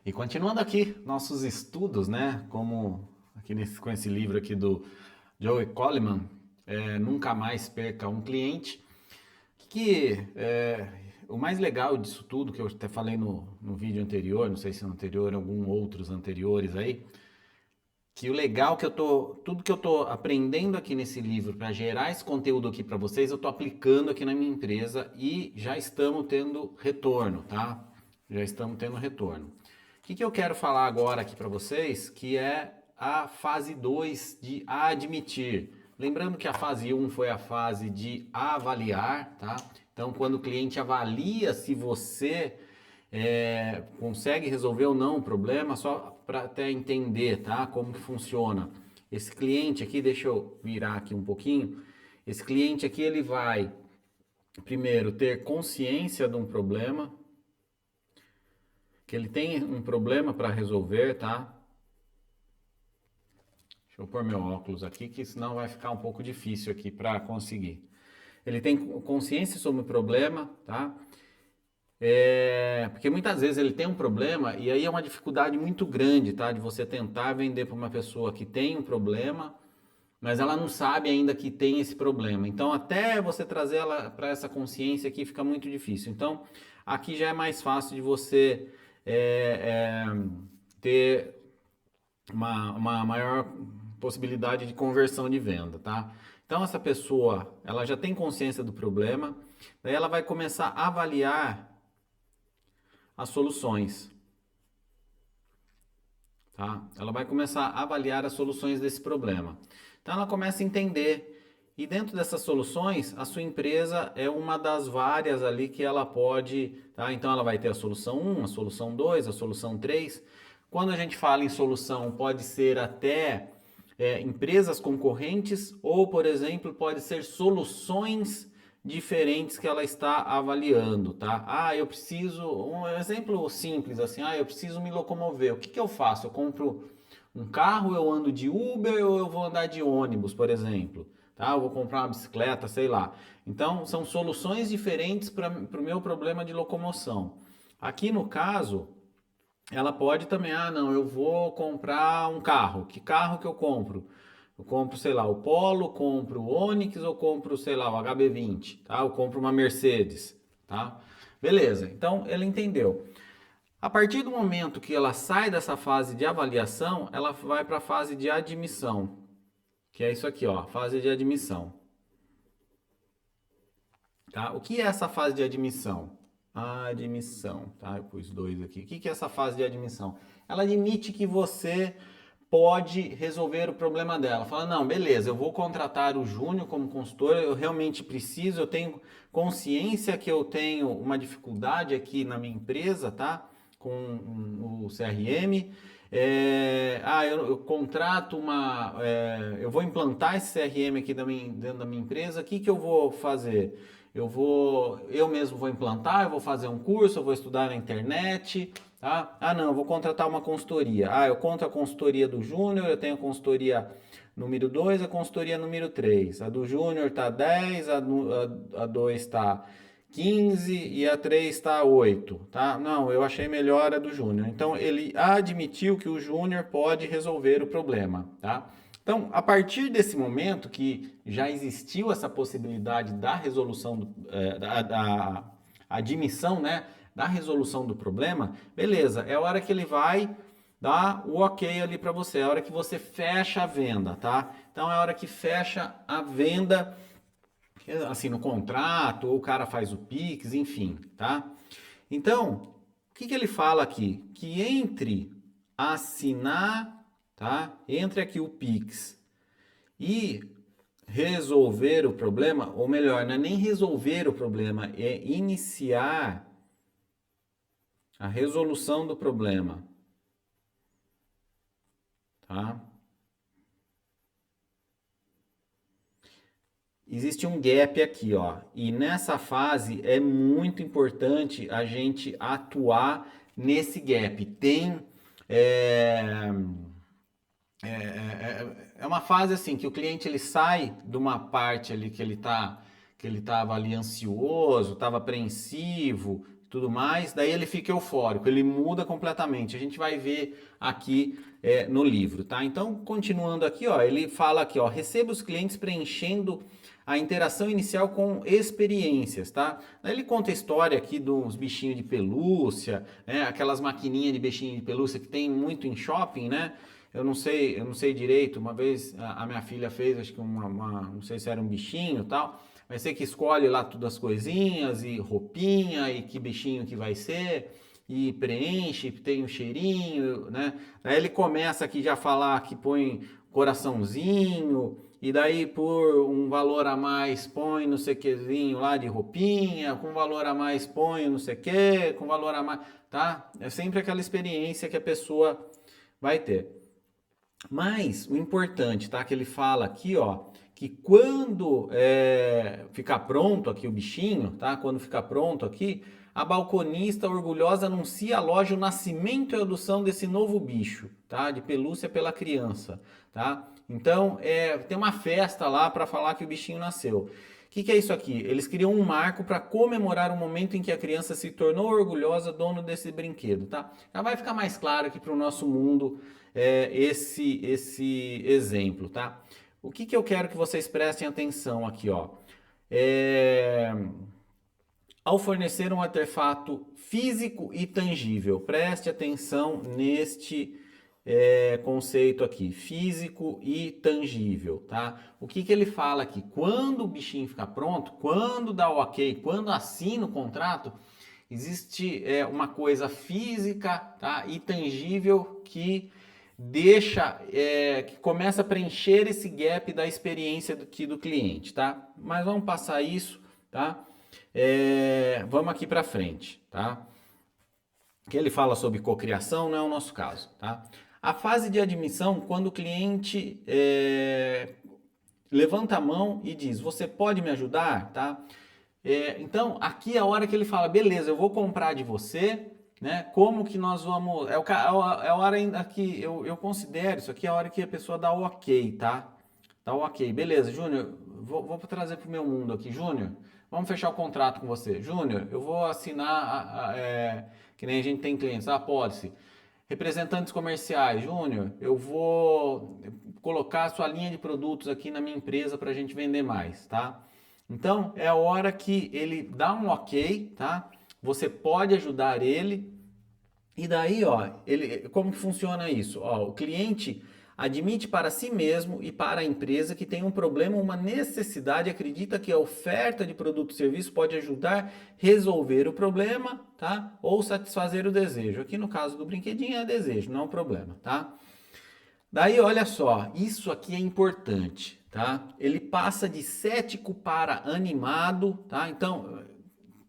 E continuando aqui nossos estudos, né? Como aqui com esse livro aqui do Joe Coleman, Nunca Mais Perca um Cliente, o mais legal disso tudo, que eu até falei no vídeo anterior, não sei se no anterior, algum outros anteriores aí, que o legal que tudo que eu tô aprendendo aqui nesse livro para gerar esse conteúdo aqui para vocês, eu tô aplicando aqui na minha empresa e já estamos tendo retorno, tá? Já estamos tendo retorno. O que eu quero falar agora aqui para vocês, que é a fase 2 de admitir. Lembrando que a fase 1 foi a fase de avaliar, tá? Então, quando o cliente avalia se você consegue resolver ou não o problema, só para até entender, tá? Como que funciona. Esse cliente aqui, deixa eu virar aqui um pouquinho. Esse cliente aqui, ele vai primeiro ter consciência de um problema, que ele tem um problema para resolver, tá? Deixa eu pôr meu óculos aqui, que senão vai ficar um pouco difícil aqui para conseguir. Ele tem consciência sobre o problema, tá? Porque muitas vezes ele tem um problema e aí é uma dificuldade muito grande, tá? De você tentar vender para uma pessoa que tem um problema, mas ela não sabe ainda que tem esse problema. Então, até você trazer ela para essa consciência aqui fica muito difícil. Então, aqui já é mais fácil de você é, é, ter uma maior possibilidade de conversão de venda, tá? Então, essa pessoa, ela já tem consciência do problema, daí ela vai começar a avaliar as soluções, tá? Ela vai começar a avaliar as soluções desse problema. Então ela começa a entender e dentro dessas soluções, a sua empresa é uma das várias ali que ela pode, tá? Então ela vai ter a solução 1, a solução 2, a solução 3. Quando a gente fala em solução, pode ser até empresas concorrentes ou, por exemplo, pode ser soluções diferentes que ela está avaliando, tá? Ah, eu preciso, um exemplo simples assim, eu preciso me locomover. O que eu faço? Eu compro um carro, eu ando de Uber ou eu vou andar de ônibus, por exemplo, tá? Eu vou comprar uma bicicleta, sei lá. Então, são soluções diferentes para o meu problema de locomoção. Aqui no caso, ela pode também, não, eu vou comprar um carro. Que carro que eu compro? Eu compro, sei lá, o Polo, compro o Onix ou compro, sei lá, o HB20, tá? Eu compro uma Mercedes, tá? Beleza, então ele entendeu. A partir do momento que ela sai dessa fase de avaliação, ela vai para a fase de admissão, que é isso aqui, ó, fase de admissão. Tá? O que é essa fase de admissão? Admissão, tá? Eu pus dois aqui. O que é essa fase de admissão? Ela admite que você pode resolver o problema dela. Fala, não, beleza, eu vou contratar o Júnior como consultor, eu realmente preciso, eu tenho consciência que eu tenho uma dificuldade aqui na minha empresa, tá? Com o CRM. Eu contrato eu vou implantar esse CRM aqui dentro da minha empresa, o que eu vou fazer? Eu mesmo vou implantar, eu vou fazer um curso, eu vou estudar na internet, tá? Não, eu vou contratar uma consultoria. Eu conto a consultoria do Júnior, eu tenho a consultoria número 2, a consultoria número 3. A do Júnior tá 10, a 2 tá 15 e a 3 está 8, tá? Não, eu achei melhor a do Júnior. Então ele admitiu que o Júnior pode resolver o problema, tá? Então, a partir desse momento que já existiu essa possibilidade da resolução, da admissão, né, da resolução do problema, beleza, é a hora que ele vai dar o ok ali para você, é a hora que você fecha a venda, tá? Então, é a hora que fecha a venda, assim, no contrato, ou o cara faz o Pix, enfim, tá? Então, o que ele fala aqui? Que entre assinar, tá? Entre aqui o Pix e resolver o problema, ou melhor, não é nem resolver o problema, é iniciar a resolução do problema, tá? Existe um gap aqui, ó, e nessa fase é muito importante a gente atuar nesse gap. É, é uma fase assim que o cliente ele sai de uma parte ali que ele estava ali ansioso, estava apreensivo, tudo mais, daí ele fica eufórico, ele muda completamente. A gente vai ver aqui no livro, tá? Então, continuando aqui, ó, ele fala aqui, ó, receba os clientes preenchendo a interação inicial com experiências, tá? Daí ele conta a história aqui dos bichinhos de pelúcia, né? Aquelas maquininhas de bichinho de pelúcia que tem muito em shopping, né? Eu não sei direito. Uma vez a minha filha fez, acho que não sei se era um bichinho e tal. Vai ser que escolhe lá todas as coisinhas e roupinha e que bichinho que vai ser e preenche, tem um cheirinho, né? Aí ele começa aqui já a falar que põe coraçãozinho e daí por um valor a mais põe não sei quezinho lá de roupinha, com valor a mais põe não sei que, com valor a mais, tá? É sempre aquela experiência que a pessoa vai ter. Mas o importante, tá? Que ele fala aqui, ó, que quando ficar pronto aqui o bichinho, tá? Quando ficar pronto aqui, a balconista orgulhosa anuncia à loja o nascimento e a adoção desse novo bicho, tá? De pelúcia pela criança, tá? Então, tem uma festa lá para falar que o bichinho nasceu. O que é isso aqui? Eles criam um marco para comemorar o momento em que a criança se tornou orgulhosa dono desse brinquedo, tá? Já vai ficar mais claro aqui para o nosso mundo esse exemplo, tá? O que eu quero que vocês prestem atenção aqui, ó? Ao fornecer um artefato físico e tangível, preste atenção neste conceito aqui, físico e tangível, tá? O que ele fala aqui? Quando o bichinho ficar pronto, quando dá o ok, quando assina o contrato, existe uma coisa física, tá? E tangível que deixa, que começa a preencher esse gap da experiência do cliente, tá? Mas vamos passar isso, tá? Vamos aqui para frente, tá? Que ele fala sobre cocriação, não é o nosso caso, tá? A fase de admissão, quando o cliente levanta a mão e diz, você pode me ajudar, tá? Então, aqui é a hora que ele fala, beleza, eu vou comprar de você, né? Como que nós vamos... É a hora ainda que eu considero isso aqui, é a hora que a pessoa dá o ok, tá? Dá o ok. Beleza, Júnior, vou trazer para o meu mundo aqui. Júnior, vamos fechar o contrato com você. Júnior, eu vou assinar, que nem a gente tem clientes, a policy. Representantes comerciais, Júnior, eu vou colocar a sua linha de produtos aqui na minha empresa para a gente vender mais, tá? Então, é a hora que ele dá um ok, tá? Você pode ajudar ele. E daí, ó, como que funciona isso? Ó, o cliente admite para si mesmo e para a empresa que tem um problema, uma necessidade, acredita que a oferta de produto e serviço pode ajudar a resolver o problema, tá? Ou satisfazer o desejo. Aqui no caso do brinquedinho é desejo, não é um problema, tá? Daí, olha só, isso aqui é importante, tá? Ele passa de cético para animado, tá? Então,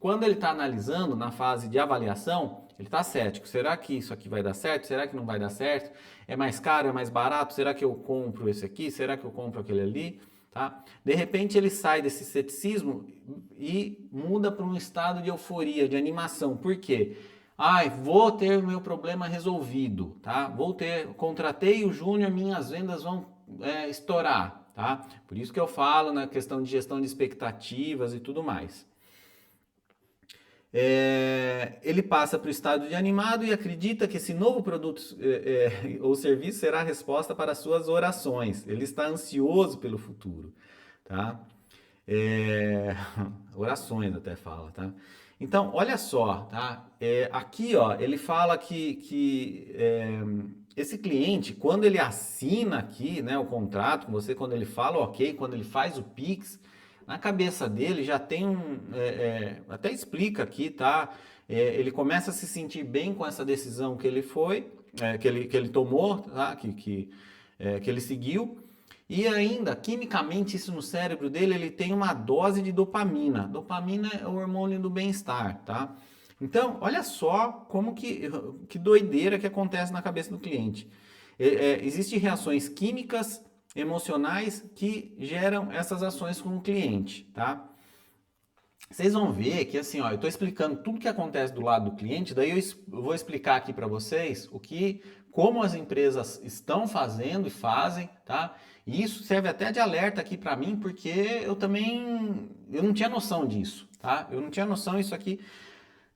quando ele está analisando na fase de avaliação, ele está cético. Será que isso aqui vai dar certo? Será que não vai dar certo? É mais caro? É mais barato? Será que eu compro esse aqui? Será que eu compro aquele ali? Tá? De repente ele sai desse ceticismo e muda para um estado de euforia, de animação. Por quê? Vou ter o meu problema resolvido, tá? Contratei o Júnior, minhas vendas vão estourar, tá? Por isso que eu falo na questão de gestão de expectativas e tudo mais. Ele passa para o estado de animado e acredita que esse novo produto ou serviço será a resposta para as suas orações. Ele está ansioso pelo futuro, tá? Orações até fala, tá? Então, olha só, tá? Aqui, ó, ele fala que esse cliente, quando ele assina aqui, né, o contrato com você, quando ele fala ok, quando ele faz o Pix, na cabeça dele já tem até explica aqui, tá? Ele começa a se sentir bem com essa decisão que ele que ele tomou, tá? Que ele seguiu. E ainda, quimicamente, isso no cérebro dele, ele tem uma dose de dopamina. Dopamina é o hormônio do bem-estar, tá? Então, olha só como que doideira que acontece na cabeça do cliente. Existem reações químicas emocionais que geram essas ações com o cliente, tá? Vocês vão ver que assim, ó, eu estou explicando tudo que acontece do lado do cliente, daí eu vou explicar aqui para vocês como as empresas estão fazendo e fazem, tá? E isso serve até de alerta aqui para mim, porque eu não tinha noção disso, tá? Eu não tinha noção isso aqui.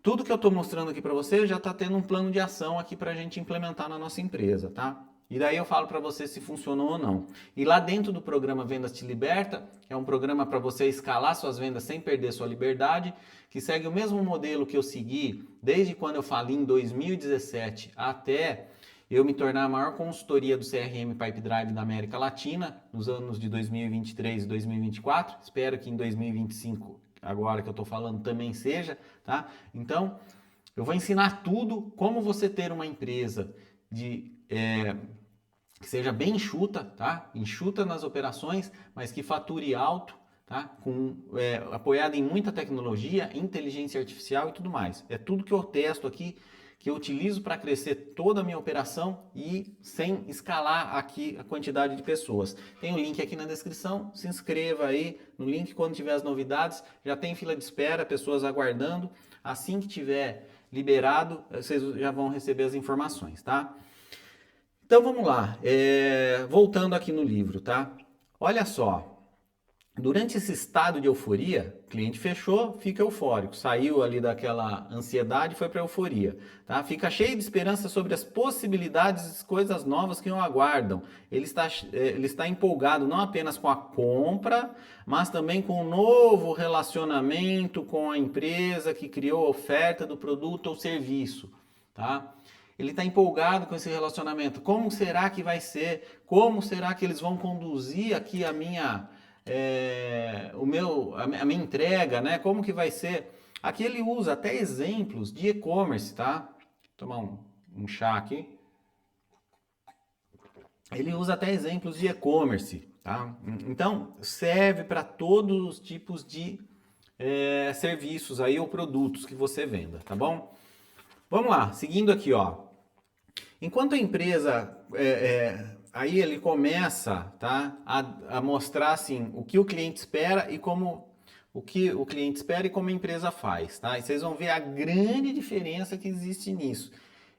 tudo que eu estou mostrando aqui para você já está tendo um plano de ação aqui para a gente implementar na nossa empresa, tá? E daí eu falo para você se funcionou ou não. E lá dentro do programa Vendas Te Liberta, que é um programa para você escalar suas vendas sem perder sua liberdade, que segue o mesmo modelo que eu segui desde quando eu falei em 2017 até eu me tornar a maior consultoria do CRM Pipe Drive da América Latina nos anos de 2023 e 2024. Espero que em 2025, agora que eu estou falando, também seja, tá? Então, eu vou ensinar tudo como você ter uma empresa que seja bem enxuta, tá? Enxuta nas operações, mas que fature alto, tá? Apoiada em muita tecnologia, inteligência artificial e tudo mais. É tudo que eu testo aqui, que eu utilizo para crescer toda a minha operação e sem escalar aqui a quantidade de pessoas. Tem o link aqui na descrição, se inscreva aí no link quando tiver as novidades. Já tem fila de espera, pessoas aguardando. Assim que tiver liberado, vocês já vão receber as informações, tá? Então vamos lá, voltando aqui no livro, tá? Olha só, durante esse estado de euforia, o cliente fechou, fica eufórico, saiu ali daquela ansiedade e foi para euforia, tá? Fica cheio de esperança sobre as possibilidades, coisas novas que o aguardam. Ele está empolgado não apenas com a compra, mas também com o novo relacionamento com a empresa que criou a oferta do produto ou serviço, tá? Ele está empolgado com esse relacionamento. Como será que vai ser? Como será que eles vão conduzir aqui a minha minha entrega, né? Como que vai ser? Aqui ele usa até exemplos de e-commerce, tá? Vou tomar um chá aqui. Ele usa até exemplos de e-commerce, tá? Então serve para todos os tipos de serviços aí ou produtos que você venda, tá bom? Vamos lá, seguindo aqui, ó. Enquanto a empresa, aí ele começa, tá, a mostrar assim o que o cliente espera e como o que o cliente espera e como a empresa faz, tá? E vocês vão ver a grande diferença que existe nisso.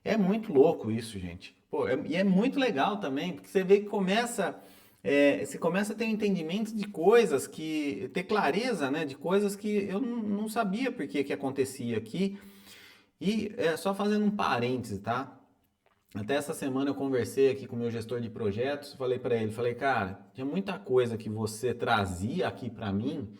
É muito louco isso, gente. Pô, e é muito legal também, porque você vê que você começa a ter um entendimento de coisas ter clareza, né, de coisas que eu não sabia por que acontecia aqui. E só fazendo um parêntese, tá? Até essa semana eu conversei aqui com o meu gestor de projetos, falei para ele, cara, tinha muita coisa que você trazia aqui para mim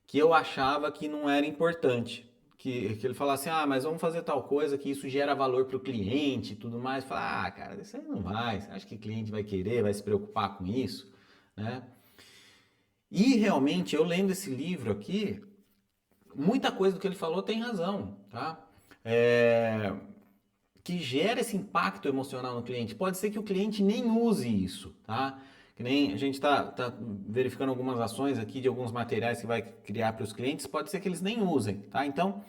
que eu achava que não era importante. Que ele falasse, mas vamos fazer tal coisa que isso gera valor para o cliente e tudo mais. Falar, cara, isso aí não vai. Você acha que o cliente vai querer, vai se preocupar com isso, né? E realmente, eu lendo esse livro aqui, muita coisa do que ele falou tem razão, tá? Que gera esse impacto emocional no cliente. Pode ser que o cliente nem use isso, tá? Que nem a gente está verificando algumas ações aqui de alguns materiais que vai criar para os clientes, pode ser que eles nem usem, tá? Então,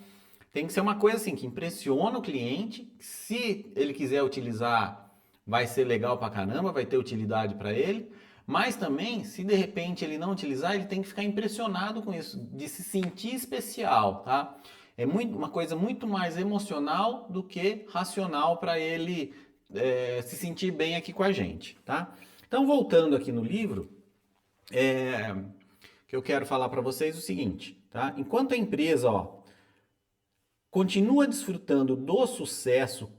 tem que ser uma coisa assim, que impressiona o cliente, se ele quiser utilizar, vai ser legal pra caramba, vai ter utilidade para ele, mas também, se de repente ele não utilizar, ele tem que ficar impressionado com isso, de se sentir especial, tá? É uma coisa muito mais emocional do que racional para ele se sentir bem aqui com a gente, tá? Então, voltando aqui no livro, que eu quero falar para vocês o seguinte, tá? Enquanto a empresa, continua desfrutando do sucesso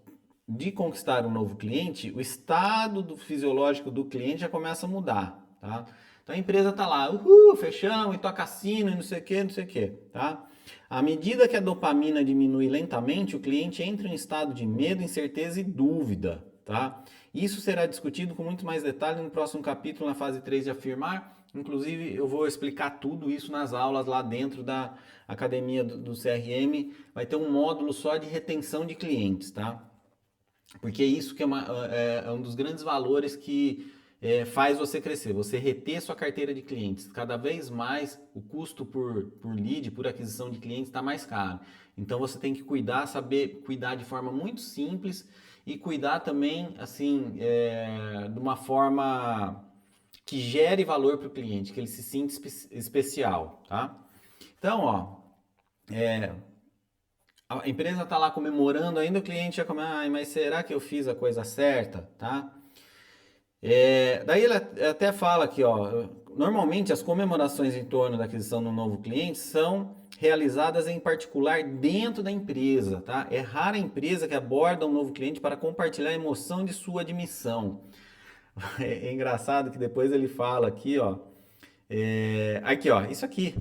de conquistar um novo cliente, o estado fisiológico do cliente já começa a mudar, tá? Então a empresa tá lá, fechamos e toca sino e não sei o que, tá? À medida que a dopamina diminui lentamente, o cliente entra em estado de medo, incerteza e dúvida, tá? Isso será discutido com muito mais detalhe no próximo capítulo, na fase 3 de afirmar. Inclusive, eu vou explicar tudo isso nas aulas lá dentro da academia do CRM. Vai ter um módulo só de retenção de clientes, tá? Porque isso que é um dos grandes valores que faz você crescer, você reter sua carteira de clientes. Cada vez mais o custo por lead, por aquisição de clientes está mais caro. Então você tem que saber cuidar de forma muito simples e cuidar também assim de uma forma que gere valor para o cliente, que ele se sinta especial, tá? Então, a empresa está lá comemorando, ainda o cliente já começa, mas será que eu fiz a coisa certa, tá? Daí ele até fala aqui, normalmente as comemorações em torno da aquisição de um novo cliente são realizadas em particular dentro da empresa, tá? É rara a empresa que aborda um novo cliente para compartilhar a emoção de sua admissão. É engraçado que depois ele fala aqui, ó, aqui, ó, isso aqui.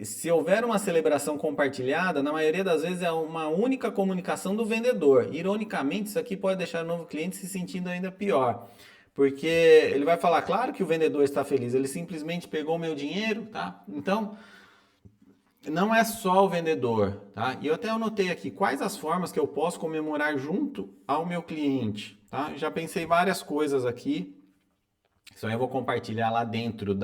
Se houver uma celebração compartilhada, na maioria das vezes é uma única comunicação do vendedor. Ironicamente, isso aqui pode deixar o novo cliente se sentindo ainda pior. Porque ele vai falar, claro que o vendedor está feliz, ele simplesmente pegou o meu dinheiro, tá? Então, não é só o vendedor, tá? E eu até anotei aqui quais as formas que eu posso comemorar junto ao meu cliente, tá? Já pensei várias coisas aqui. Isso aí eu vou compartilhar lá dentro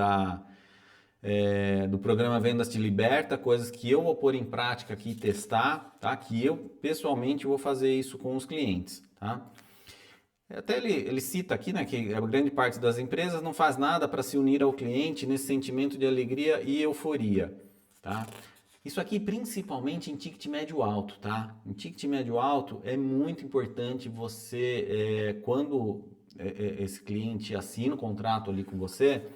do programa Vendas Te Liberta, coisas que eu vou pôr em prática aqui e testar, tá? Que eu pessoalmente vou fazer isso com os clientes, tá? Até ele cita aqui, né, que a grande parte das empresas não faz nada para se unir ao cliente nesse sentimento de alegria e euforia, tá? Isso aqui principalmente em ticket médio alto, tá? Em ticket médio alto é muito importante você, quando esse cliente assina o contrato ali com você,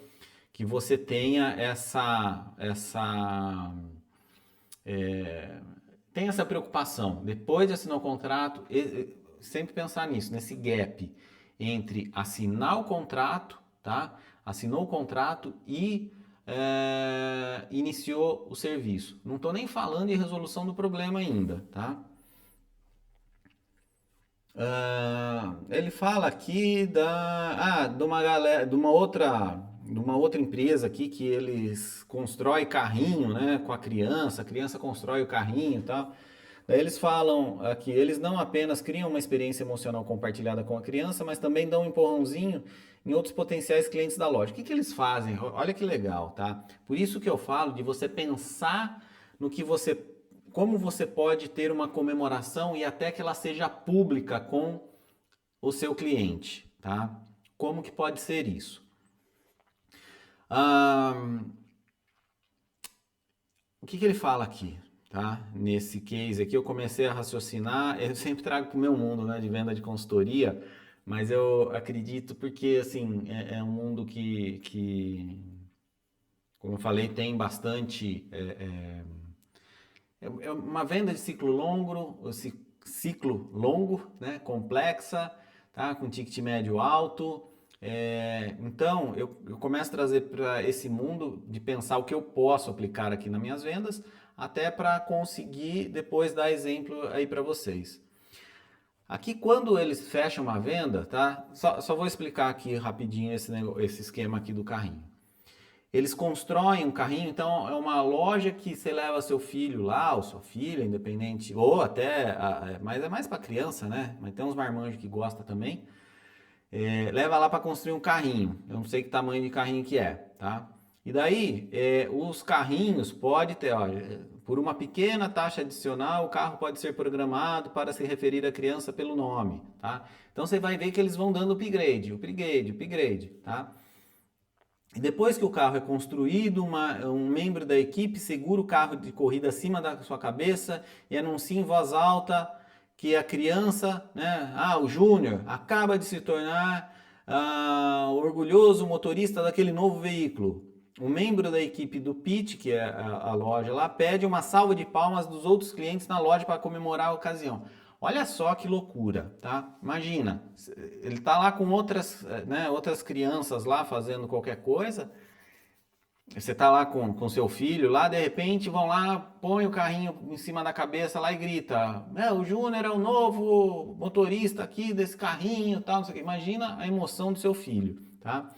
que você tenha tem essa preocupação. Depois de assinar o contrato, sempre pensar nisso, nesse gap entre assinar o contrato, tá? Assinou o contrato e iniciou o serviço. Não estou nem falando em resolução do problema ainda, tá? Ele fala aqui de uma galera, de uma outra empresa aqui que eles constroem carrinho, né, com a criança constrói o carrinho e tal. Daí eles falam aqui, eles não apenas criam uma experiência emocional compartilhada com a criança, mas também dão um empurrãozinho em outros potenciais clientes da loja. O que eles fazem? Olha que legal, tá? Por isso que eu falo de você pensar no que como você pode ter uma comemoração e até que ela seja pública com o seu cliente, tá? Como que pode ser isso? O que ele fala aqui, tá? Nesse case aqui eu comecei a raciocinar, eu sempre trago para o meu mundo, né, de venda de consultoria, mas eu acredito porque, assim, é um mundo que, como eu falei, tem bastante... É uma venda de ciclo longo, né, complexa, tá, com ticket médio alto. Então, eu começo a trazer para esse mundo de pensar o que eu posso aplicar aqui nas minhas vendas, até para conseguir depois dar exemplo aí para vocês. Aqui, quando eles fecham uma venda, tá? Só vou explicar aqui rapidinho esse esquema aqui do carrinho. Eles constroem um carrinho, então é uma loja que você leva seu filho lá, ou sua filha, independente, ou até, mas é mais para criança, né? Mas tem uns marmanjos que gostam também. Leva lá para construir um carrinho. Eu não sei que tamanho de carrinho que é, tá? E daí, os carrinhos pode ter, ó, por uma pequena taxa adicional, o carro pode ser programado para se referir à criança pelo nome, tá? Então você vai ver que eles vão dando upgrade, tá? E depois que o carro é construído, um membro da equipe segura o carro de corrida acima da sua cabeça e anuncia em voz alta que a criança, né, o Júnior, acaba de se tornar o orgulhoso motorista daquele novo veículo. Um membro da equipe do pitch, que é a loja lá, pede uma salva de palmas dos outros clientes na loja para comemorar a ocasião. Olha só que loucura, tá? Imagina, ele tá lá com outras crianças lá fazendo qualquer coisa. Você tá lá com seu filho lá, de repente vão lá, põe o carrinho em cima da cabeça lá e grita: o Júnior é o novo motorista aqui desse carrinho, tal, não sei o que. Imagina a emoção do seu filho, tá?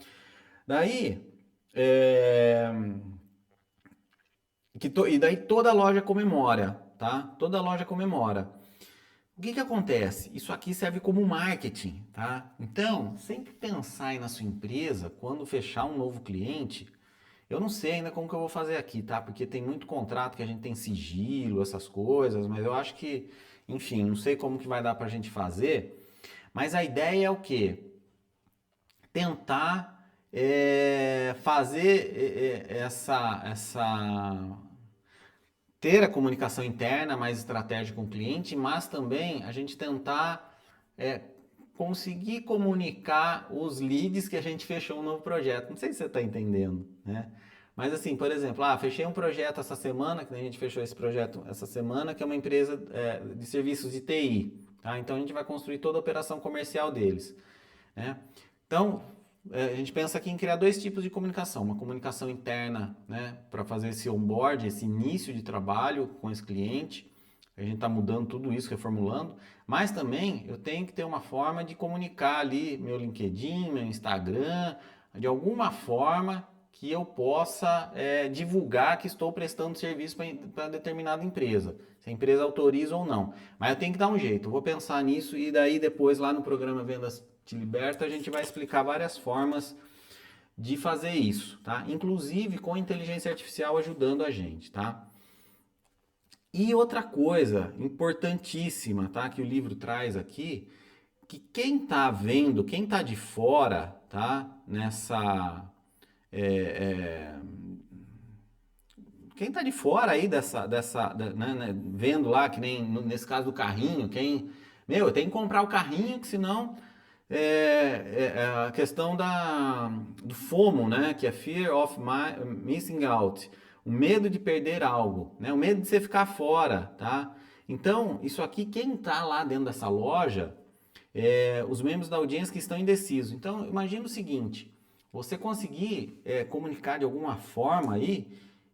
Daí, e daí toda a loja comemora, tá? Toda a loja comemora. O que acontece? Isso aqui serve como marketing, tá? Então, sempre pensar aí na sua empresa, quando fechar um novo cliente, eu não sei ainda como que eu vou fazer aqui, tá? Porque tem muito contrato que a gente tem sigilo, essas coisas, mas eu acho que, enfim, não sei como que vai dar pra gente fazer, mas a ideia é o quê? Tentar fazer ter a comunicação interna mais estratégica com o cliente, mas também a gente tentar conseguir comunicar os leads que a gente fechou um novo projeto. Não sei se você está entendendo, né? Mas assim, por exemplo, fechei um projeto essa semana, que a gente fechou esse projeto essa semana, que é uma empresa de serviços de TI, tá? Então a gente vai construir toda a operação comercial deles, né? Então, a gente pensa aqui em criar dois tipos de comunicação. Uma comunicação interna, né, para fazer esse onboard, esse início de trabalho com esse cliente. A gente está mudando tudo isso, reformulando. Mas também eu tenho que ter uma forma de comunicar ali meu LinkedIn, meu Instagram, de alguma forma que eu possa divulgar que estou prestando serviço para determinada empresa. Se a empresa autoriza ou não. Mas eu tenho que dar um jeito. Eu vou pensar nisso e daí depois lá no programa Vendas Te Liberta a gente vai explicar várias formas de fazer isso, tá? Inclusive com inteligência artificial ajudando a gente, tá? E outra coisa importantíssima, tá? Que o livro traz aqui, que quem tá vendo, quem tá de fora, tá? Quem tá de fora aí né, vendo lá, que nem nesse caso do carrinho, eu tenho que comprar o carrinho, que senão a questão do FOMO, né, que é Fear of Missing Out, o medo de perder algo, né, o medo de você ficar fora, tá? Então, isso aqui, quem tá lá dentro dessa loja, os membros da audiência que estão indecisos. Então, imagina o seguinte, você conseguir comunicar de alguma forma aí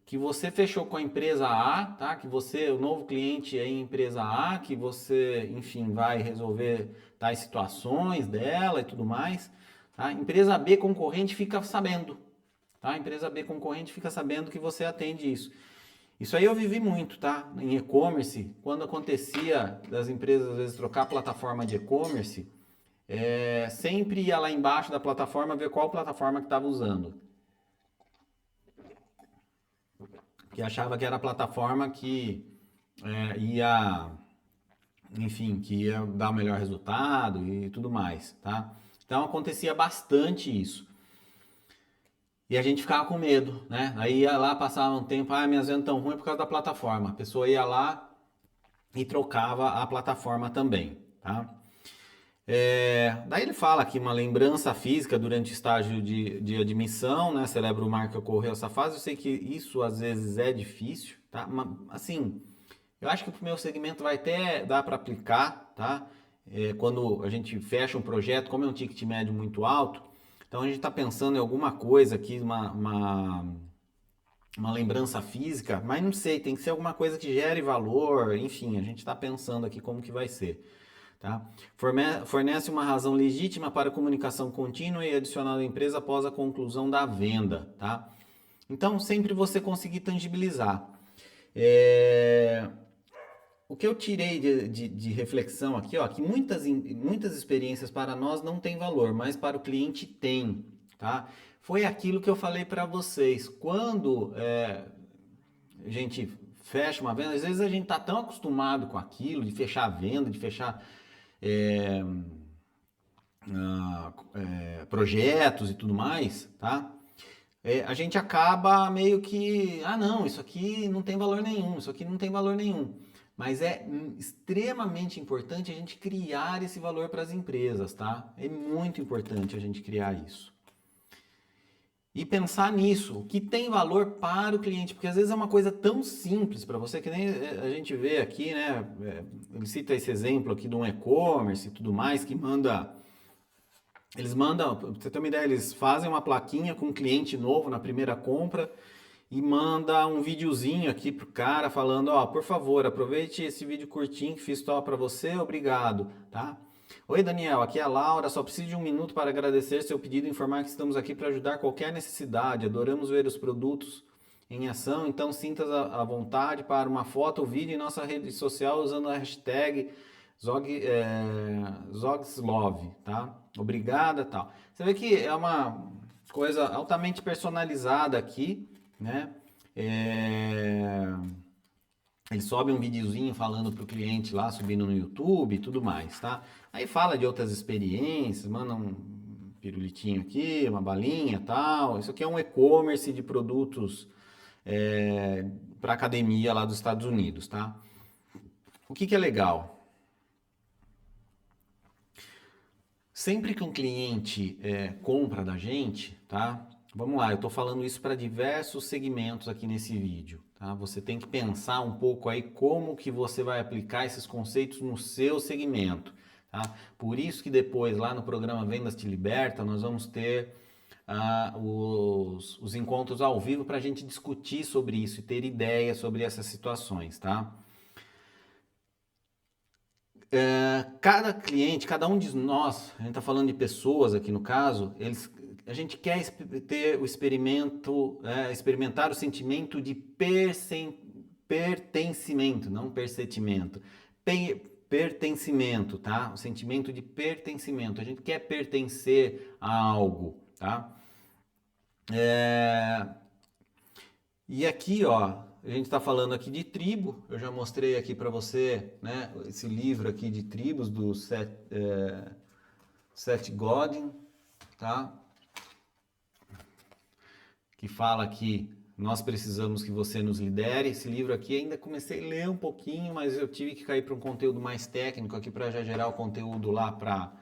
que você fechou com a empresa A, tá? Que você, o novo cliente é em empresa A, que você, enfim, vai resolver tais situações dela e tudo mais, tá? Empresa B concorrente fica sabendo, tá? Empresa B concorrente fica sabendo que você atende isso. Isso aí eu vivi muito, tá? Em e-commerce, quando acontecia das empresas às vezes trocar a plataforma de e-commerce, sempre ia lá embaixo da plataforma ver qual plataforma que estava usando. Que achava que era a plataforma que ia, enfim, que ia dar o melhor resultado e tudo mais, tá? Então acontecia bastante isso. E a gente ficava com medo, né? Aí ia lá, passava um tempo, minhas vendas tão ruins por causa da plataforma. A pessoa ia lá e trocava a plataforma também, tá? Daí ele fala aqui uma lembrança física durante o estágio de admissão, né? Celebra o mar que ocorreu essa fase. Eu sei que isso às vezes é difícil, tá? Mas, assim, eu acho que o meu segmento vai até dar para aplicar, tá? Quando a gente fecha um projeto, como é um ticket médio muito alto, então a gente está pensando em alguma coisa aqui, uma lembrança física, mas não sei, tem que ser alguma coisa que gere valor, enfim, a gente está pensando aqui como que vai ser. Tá? Fornece uma razão legítima para comunicação contínua e adicional da empresa após a conclusão da venda. Tá? Então, sempre você conseguir tangibilizar. O que eu tirei de reflexão aqui, ó, que muitas experiências para nós não têm valor, mas para o cliente tem. Tá? Foi aquilo que eu falei para vocês. Quando a gente fecha uma venda, às vezes a gente está tão acostumado com aquilo, de fechar a venda, de fechar projetos e tudo mais, tá? A gente acaba meio que, não, isso aqui não tem valor nenhum, isso aqui não tem valor nenhum. Mas é extremamente importante a gente criar esse valor para as empresas, tá? É muito importante a gente criar isso. E pensar nisso, o que tem valor para o cliente, porque às vezes é uma coisa tão simples para você, que nem a gente vê aqui, né? Ele cita esse exemplo aqui de um e-commerce e tudo mais, que eles mandam, pra você ter uma ideia, eles fazem uma plaquinha com um cliente novo na primeira compra e manda um videozinho aqui pro cara falando, por favor, aproveite esse vídeo curtinho que fiz só para você, obrigado, tá? Oi Daniel, aqui é a Laura, só preciso de um minuto para agradecer seu pedido e informar que estamos aqui para ajudar qualquer necessidade. Adoramos ver os produtos em ação, então sinta à vontade para uma foto ou vídeo em nossa rede social usando a hashtag Zogslove, tá? Obrigada, tal. Você vê que é uma coisa altamente personalizada aqui, né? Ele sobe um videozinho falando pro cliente lá, subindo no YouTube e tudo mais, tá? Aí fala de outras experiências, manda um pirulitinho aqui, uma balinha tal. Isso aqui é um e-commerce de produtos para academia lá dos Estados Unidos, tá? O que é legal? Sempre que um cliente compra da gente, tá? vamos lá, eu estou falando isso para diversos segmentos aqui nesse vídeo, tá? Você tem que pensar um pouco aí como que você vai aplicar esses conceitos no seu segmento, tá? Por isso que depois, lá no programa Vendas Te Liberta, nós vamos ter os encontros ao vivo para a gente discutir sobre isso e ter ideias sobre essas situações, tá? Cada cliente, cada um de nós, a gente está falando de pessoas aqui no caso, a gente quer ter o experimento, experimentar o sentimento de pertencimento, não percentimento, pertencimento, tá? O sentimento de pertencimento. A gente quer pertencer a algo, tá? E aqui, ó, a gente está falando aqui de tribo. Eu já mostrei aqui para você, né, esse livro aqui de tribos do Seth Godin, tá? Que fala que nós precisamos que você nos lidere. Esse livro aqui ainda comecei a ler um pouquinho, mas eu tive que cair para um conteúdo mais técnico aqui para já gerar o conteúdo lá para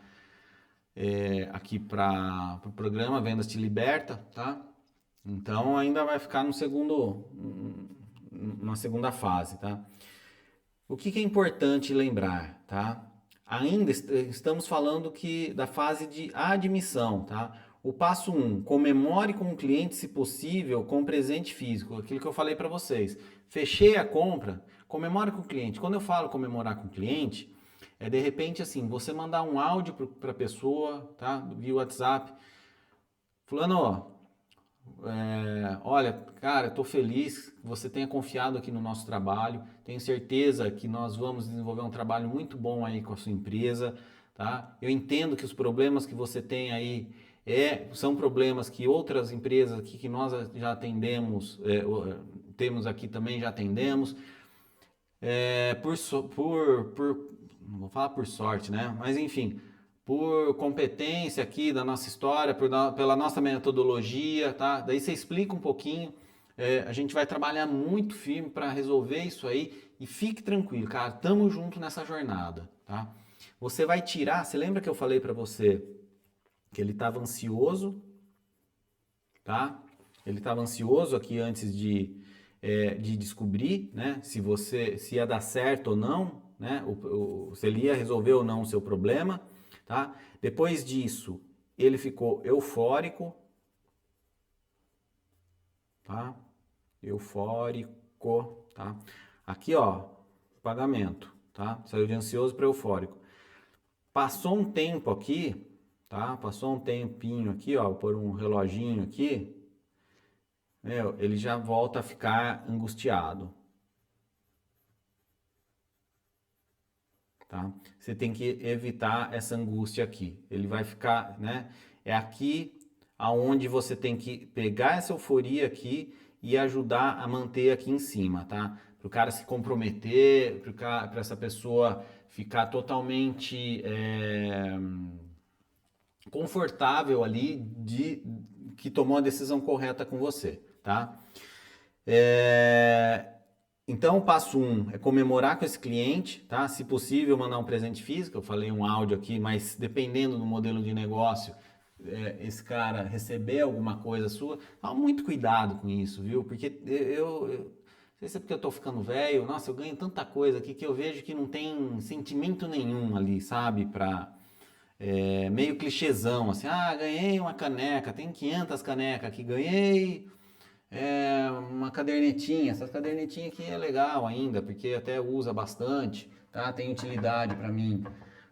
aqui para o programa Vendas Te Liberta, tá? Então ainda vai ficar no uma segunda fase, tá? O que é importante lembrar, tá? Ainda estamos falando da fase de admissão, tá? O passo 1, comemore com o cliente, se possível, com presente físico. Aquilo que eu falei para vocês. Fechei a compra, comemore com o cliente. Quando eu falo comemorar com o cliente, é de repente assim, você mandar um áudio para a pessoa, tá? Via WhatsApp. Fulano, ó, olha, cara, estou feliz que você tenha confiado aqui no nosso trabalho. Tenho certeza que nós vamos desenvolver um trabalho muito bom aí com a sua empresa, tá? Eu entendo que os problemas que você tem aí são problemas que outras empresas aqui que nós já atendemos, temos aqui também já atendemos. Não vou falar por sorte, né? Mas enfim, por competência aqui da nossa história, pela nossa metodologia, tá? Daí você explica um pouquinho. A gente vai trabalhar muito firme para resolver isso aí e fique tranquilo, cara. Tamo junto nessa jornada, tá? Você vai tirar. Você lembra que eu falei para você que ele estava ansioso, tá? Ele estava ansioso aqui antes de descobrir, né? Se ia dar certo ou não, né? Se ele ia resolver ou não o seu problema. Tá? Depois disso, ele ficou eufórico, tá? Eufórico, tá? Aqui, ó, pagamento, tá? Saiu de ansioso para eufórico. Passou um tempo aqui, tá? Passou um tempinho aqui, ó, por um reloginho aqui, ele já volta a ficar angustiado. Tá? Você tem que evitar essa angústia aqui. Ele vai ficar, né? É aqui aonde você tem que pegar essa euforia aqui e ajudar a manter aqui em cima, tá? Para o cara se comprometer, para essa pessoa ficar totalmente confortável ali que tomou a decisão correta com você, tá? Então, o passo 1 é comemorar com esse cliente, tá? Se possível, mandar um presente físico. Eu falei um áudio aqui, mas dependendo do modelo de negócio, esse cara receber alguma coisa sua, toma muito cuidado com isso, viu? Porque não sei se é porque eu tô ficando velho, nossa, eu ganho tanta coisa aqui que eu vejo que não tem sentimento nenhum ali, sabe? Meio clichêzão, assim, ganhei uma caneca, tem 500 canecas aqui, ganhei uma cadernetinha. Essa cadernetinha aqui é legal ainda, porque até usa bastante, tá? Tem utilidade para mim.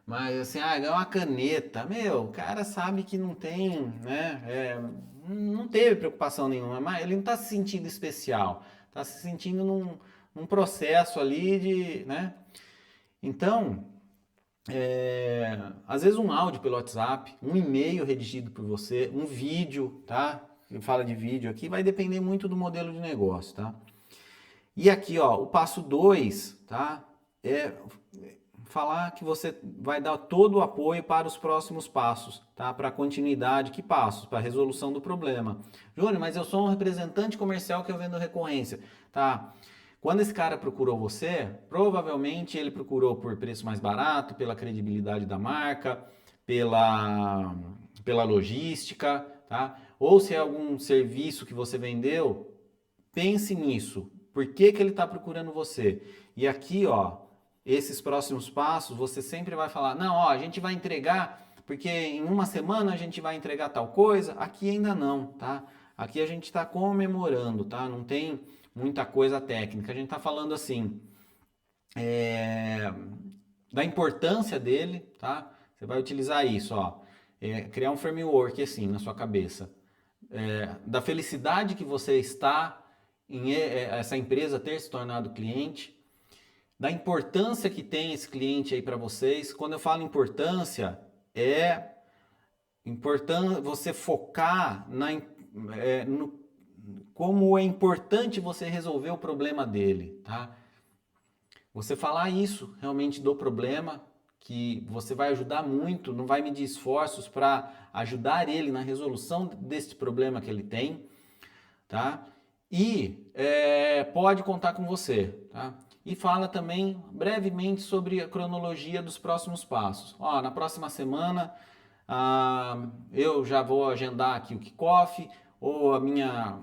Mas assim, é uma caneta. Meu, o cara sabe que não tem, né? Não teve preocupação nenhuma, mas ele não está se sentindo especial. Está se sentindo num processo ali de, né? Então, às vezes um áudio pelo WhatsApp, um e-mail redigido por você, um vídeo, tá? Fala de vídeo aqui, vai depender muito do modelo de negócio, tá? E aqui, ó, o passo 2, tá? É falar que você vai dar todo o apoio para os próximos passos, tá? Para continuidade, que passos? Para a resolução do problema. Júnior, mas eu sou um representante comercial que eu vendo recorrência, tá? Quando esse cara procurou você, provavelmente ele procurou por preço mais barato, pela credibilidade da marca, pela logística, tá? ou se é algum serviço que você vendeu, pense nisso. Por que que ele está procurando você? E aqui, ó, esses próximos passos, você sempre vai falar, não, ó, a gente vai entregar, porque em uma semana a gente vai entregar tal coisa. Aqui ainda não, tá? Aqui a gente está comemorando, tá? Não tem muita coisa técnica. A gente está falando assim, da importância dele, tá? Você vai utilizar isso, ó. Criar um framework assim na sua cabeça. Da felicidade que você está em essa empresa ter se tornado cliente, da importância que tem esse cliente aí para vocês. Quando eu falo importância, é importante você focar no como é importante você resolver o problema dele, tá? Você falar isso realmente do problema, que você vai ajudar muito, não vai medir esforços para ajudar ele na resolução desse problema que ele tem, tá? E pode contar com você, tá? E fala também brevemente sobre a cronologia dos próximos passos. Ó, na próxima semana eu já vou agendar aqui o kickoff, ou a minha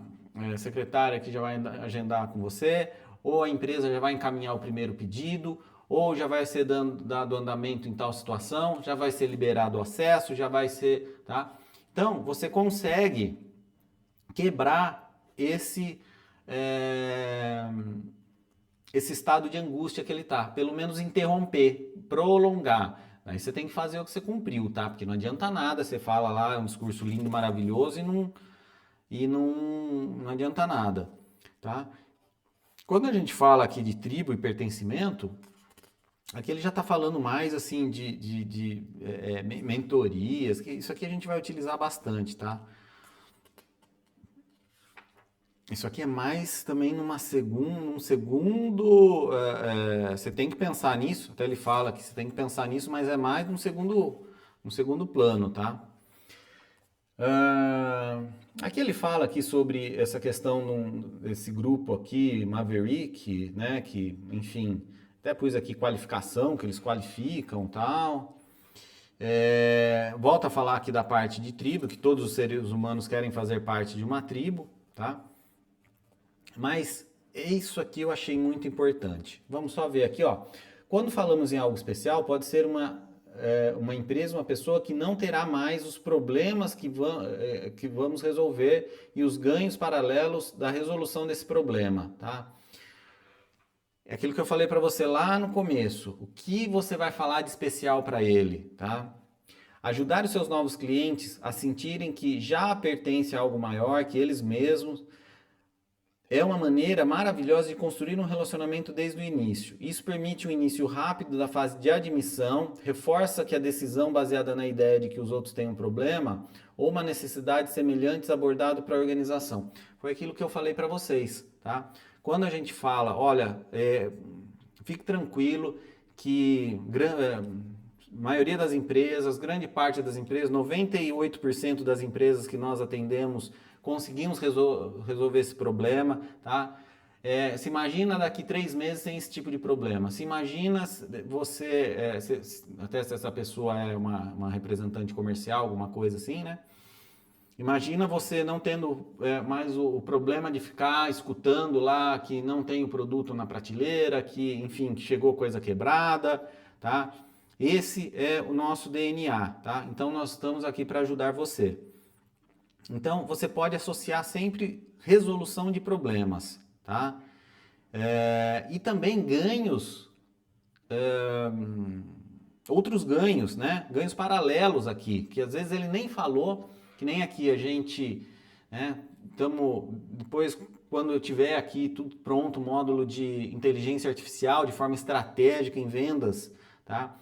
secretária que já vai agendar com você, ou a empresa já vai encaminhar o primeiro pedido, ou já vai ser dado andamento em tal situação, já vai ser liberado o acesso, já vai ser, tá? Então, você consegue quebrar esse estado de angústia que ele tá, pelo menos interromper, prolongar. Aí você tem que fazer o que você cumpriu, tá? Porque não adianta nada, você fala lá um discurso lindo, maravilhoso e não adianta nada, tá? Quando a gente fala aqui de tribo e pertencimento, aqui ele já está falando mais assim de mentorias, que isso aqui a gente vai utilizar bastante, tá? Isso aqui é mais também num segundo. Você tem que pensar nisso. Até ele fala que você tem que pensar nisso, mas é mais num segundo plano, tá? Aqui ele fala aqui sobre essa questão desse grupo aqui, Maverick, né? Que, enfim, até pus aqui qualificação, que eles qualificam, tal. Volta a falar aqui da parte de tribo, que todos os seres humanos querem fazer parte de uma tribo, tá? Mas isso aqui eu achei muito importante. Vamos só ver aqui, ó. Quando falamos em algo especial, pode ser uma empresa, uma pessoa que não terá mais os problemas que vamos resolver e os ganhos paralelos da resolução desse problema, tá? É aquilo que eu falei para você lá no começo. O que você vai falar de especial para ele, tá? Ajudar os seus novos clientes a sentirem que já pertence a algo maior que eles mesmos é uma maneira maravilhosa de construir um relacionamento desde o início. Isso permite um início rápido da fase de admissão, reforça que a decisão baseada na ideia de que os outros têm um problema ou uma necessidade semelhante abordado para a organização. Foi aquilo que eu falei para vocês, tá? Quando a gente fala, olha, fique tranquilo que maioria das empresas, grande parte das empresas, 98% das empresas que nós atendemos, conseguimos resolver esse problema, tá? Se imagina daqui 3 meses sem esse tipo de problema. Se imagina você, até se essa pessoa é uma representante comercial, alguma coisa assim, né? Imagina você não tendo mais o problema de ficar escutando lá que não tem o produto na prateleira, que, enfim, que chegou coisa quebrada, tá? Esse é o nosso DNA, tá? Então nós estamos aqui para ajudar você. Então, você pode associar sempre resolução de problemas, tá? E também ganhos, outros ganhos, né? Ganhos paralelos aqui, que às vezes ele nem falou, que nem aqui a gente, né? Depois, quando eu tiver aqui tudo pronto, módulo de inteligência artificial de forma estratégica em vendas, tá?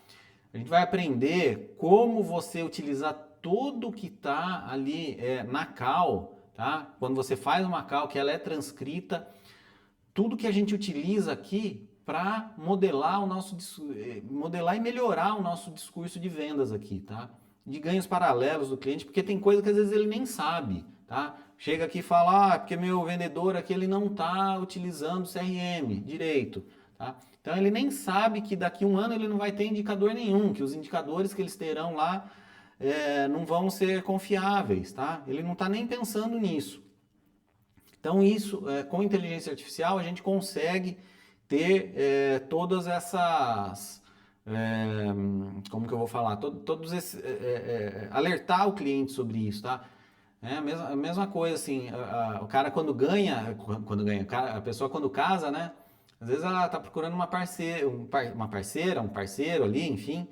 A gente vai aprender como você utilizar tudo que está ali na call, tá? Quando você faz uma call, que ela é transcrita, tudo que a gente utiliza aqui para modelar modelar e melhorar o nosso discurso de vendas aqui, tá? De ganhos paralelos do cliente, porque tem coisa que às vezes ele nem sabe, tá? Chega aqui e fala, porque meu vendedor aqui ele não está utilizando o CRM direito, tá? Então ele nem sabe que daqui a um ano ele não vai ter indicador nenhum, que os indicadores que eles terão lá não vão ser confiáveis, tá? Ele não está nem pensando nisso. Então isso, com inteligência artificial, a gente consegue ter todas essas, como que eu vou falar, todos esses, alertar o cliente sobre isso, tá? É a mesma coisa, assim, o cara quando ganha, a pessoa quando casa, né? Às vezes ela tá procurando uma parceira, um parceiro ali, enfim,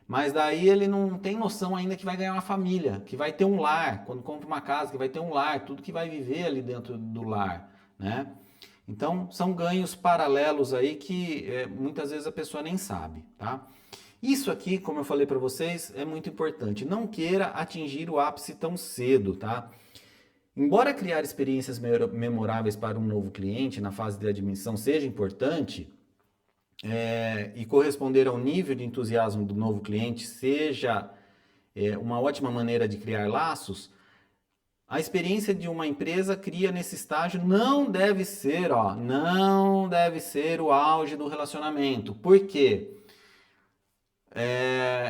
mas daí ele não tem noção ainda que vai ganhar uma família, que vai ter um lar, quando compra uma casa, que vai ter um lar, tudo que vai viver ali dentro do lar, né? Então, são ganhos paralelos aí que muitas vezes a pessoa nem sabe, tá? Isso aqui, como eu falei para vocês, é muito importante. Não queira atingir o ápice tão cedo, tá? Embora criar experiências memoráveis para um novo cliente na fase de admissão seja importante, e corresponder ao nível de entusiasmo do novo cliente seja uma ótima maneira de criar laços, a experiência de uma empresa cria nesse estágio não deve ser, não deve ser o auge do relacionamento. Por quê?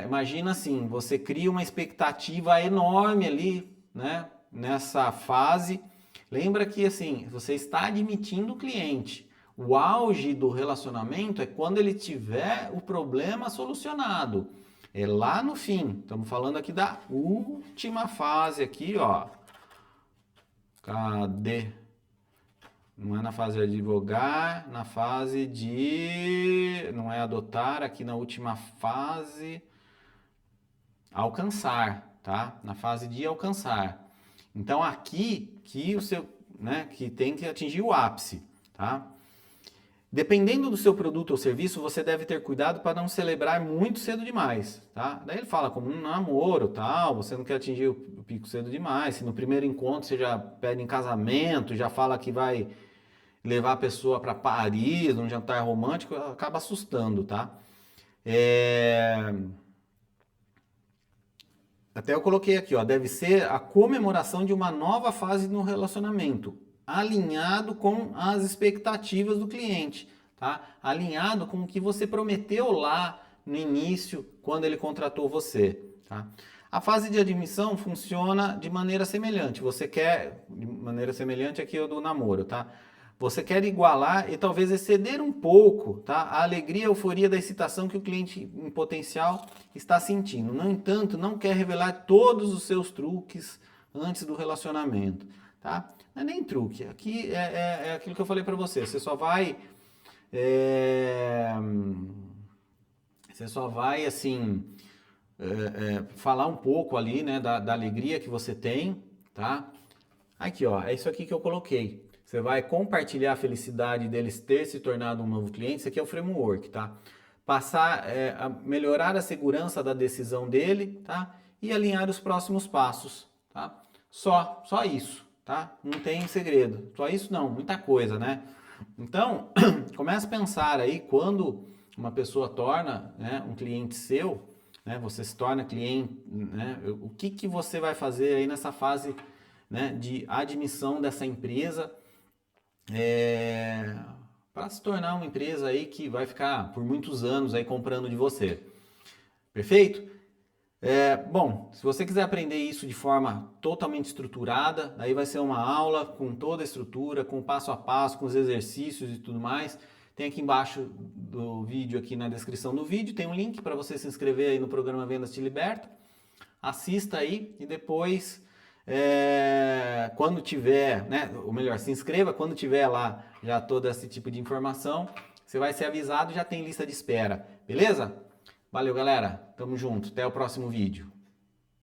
Imagina assim, você cria uma expectativa enorme ali, né? Nessa fase. Lembra que assim, você está admitindo o cliente. O auge do relacionamento é quando ele tiver o problema solucionado. É lá no fim. Estamos falando aqui da última fase aqui, ó. Cadê? Não é na fase de advogar, na fase de... Não é adotar, aqui na última fase... Alcançar, tá? Na fase de alcançar. Então aqui que o seu, né, que tem que atingir o ápice, tá? Dependendo do seu produto ou serviço, você deve ter cuidado para não celebrar muito cedo demais, tá? Daí ele fala como um namoro, tal, você não quer atingir o pico cedo demais. Se no primeiro encontro você já pede em casamento, já fala que vai levar a pessoa para Paris, num jantar romântico, acaba assustando, tá? Até eu coloquei aqui, ó, deve ser a comemoração de uma nova fase no relacionamento, alinhado com as expectativas do cliente, tá? Alinhado com o que você prometeu lá no início, quando ele contratou você, tá? A fase de admissão funciona de maneira semelhante. Você quer, de maneira semelhante aqui ao do namoro, tá? Você quer igualar e talvez exceder um pouco, tá? A alegria e a euforia da excitação que o cliente em potencial está sentindo. No entanto, não quer revelar todos os seus truques antes do relacionamento, tá? Não é nem truque. Aqui é aquilo que eu falei para você. Você só vai assim falar um pouco ali, né, da alegria que você tem, tá? Aqui, ó, é isso aqui que eu coloquei. Você vai compartilhar a felicidade deles ter se tornado um novo cliente. Isso aqui é o framework, tá? Passar a melhorar a segurança da decisão dele, tá? E alinhar os próximos passos, tá? Só isso, tá? Não tem segredo. Só isso não, muita coisa, né? Então, comece a pensar aí quando uma pessoa torna, né, um cliente seu, né? Você se torna cliente, né? O que você vai fazer aí nessa fase, né, de admissão dessa empresa para se tornar uma empresa aí que vai ficar por muitos anos aí comprando de você. Perfeito? Bom, se você quiser aprender isso de forma totalmente estruturada, aí vai ser uma aula com toda a estrutura, com passo a passo, com os exercícios e tudo mais. Tem aqui embaixo do vídeo, aqui na descrição do vídeo, tem um link para você se inscrever aí no programa Vendas Te Liberta. Assista aí e depois... quando tiver, né, ou melhor, se inscreva quando tiver lá já todo esse tipo de informação, você vai ser avisado e já tem lista de espera, beleza? Valeu, galera, tamo junto, até o próximo vídeo.